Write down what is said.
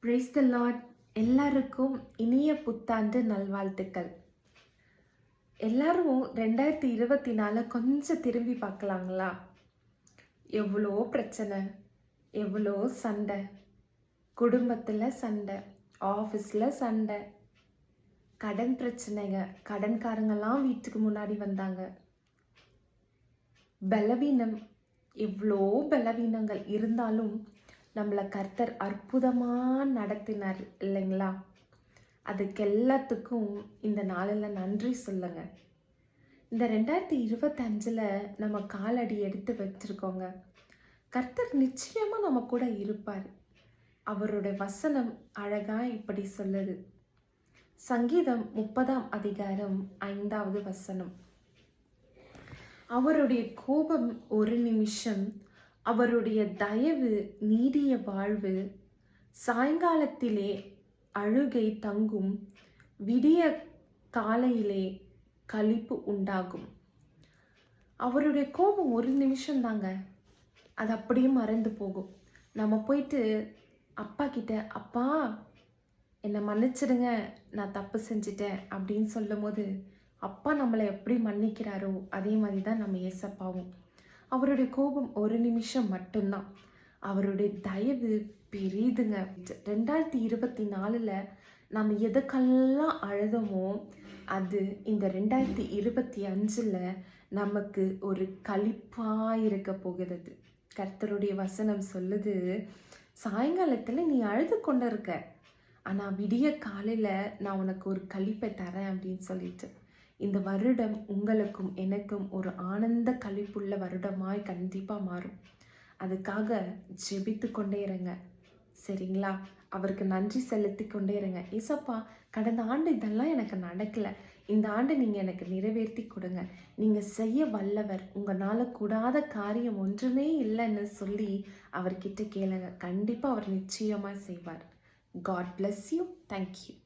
Praise the Lord. எல்லாருக்கும் இனிய புத்தாண்டு நல்வாழ்த்துக்கள். எல்லாரும் 2024 கொஞ்சம் திரும்பி பார்க்கலாங்களா? எவ்வளோ பிரச்சனை, எவ்வளோ சண்டை, குடும்பத்தில் சண்டை, ஆஃபீஸில் சண்டை, கடன் பிரச்சனைங்க, கடன்காரங்கெல்லாம் வீட்டுக்கு முன்னாடி வந்தாங்க. பலவீனம், எவ்வளோ பலவீனங்கள் இருந்தாலும் நம்மளை கர்த்தர் அற்புதமாக நடத்தினார் இல்லைங்களா? அதுக்கு எல்லாத்துக்கும் இந்த நாளில் நன்றி சொல்லுங்க. இந்த 2025 நம்ம காலடி எடுத்து வச்சுருக்கோங்க. கர்த்தர் நிச்சயமாக நம்ம கூட இருப்பார். அவருடைய வசனம் அழகாக இப்படி சொல்லுது. சங்கீதம் 30ஆம் அதிகாரம் 5வது வசனம். அவருடைய கோபம் ஒரு நிமிஷம், அவருடைய தயவு நீடிய வாழ்வு, சாயங்காலத்திலே அழுகை தங்கும், விடிய காலையிலே களிப்பு உண்டாகும். அவருடைய கோபம் ஒரு நிமிஷம் தாங்க, அது அப்படியே மறந்து போகும். நம்ம போயிட்டு அப்பா கிட்ட, அப்பா என்னை மன்னிச்சிடுங்க, நான் தப்பு செஞ்சிட்டேன் அப்படின்னு சொல்லும் போது அப்பா நம்மளை எப்படி மன்னிக்கிறாரோ அதே மாதிரி தான் நம்ம ஏசப்பாவும். அவருடைய கோபம் ஒரு நிமிஷம் மட்டும்தான், அவருடைய தயவு பெரிதுங்க. 2024 நம்ம எதுக்கெல்லாம் அழுதமோ அது இந்த 2025 நமக்கு ஒரு களிப்பாக இருக்க போகிறது. கர்த்தருடைய வசனம் சொல்லுது, சாயங்காலத்தில் நீ அழுது கொண்டு இருக்க, ஆனால் விடிய காலையில் நான் உனக்கு ஒரு களிப்பை தரேன் அப்படின்னு சொல்லிட்டு. இந்த வருடம் உங்களுக்கும் எனக்கும் ஒரு ஆனந்த களிப்புள்ள வருடமாய் கண்டிப்பாக மாறும். அதுக்காக ஜெபித்து கொண்டே இருங்க, சரிங்களா? அவருக்கு நன்றி செலுத்தி கொண்டே இருங்க. ஏசப்பா, கடந்த ஆண்டு இதெல்லாம் எனக்கு நடக்கலை, இந்த ஆண்டு நீங்கள் எனக்கு நிறைவேற்றி கொடுங்க, நீங்கள் செய்ய வல்லவர், உங்களால் கூடாத காரியம் ஒன்றுமே இல்லைன்னு சொல்லி அவர்கிட்ட கேளுங்க. கண்டிப்பாக அவர் நிச்சயமாக செய்வார். God bless you. தேங்க்யூ.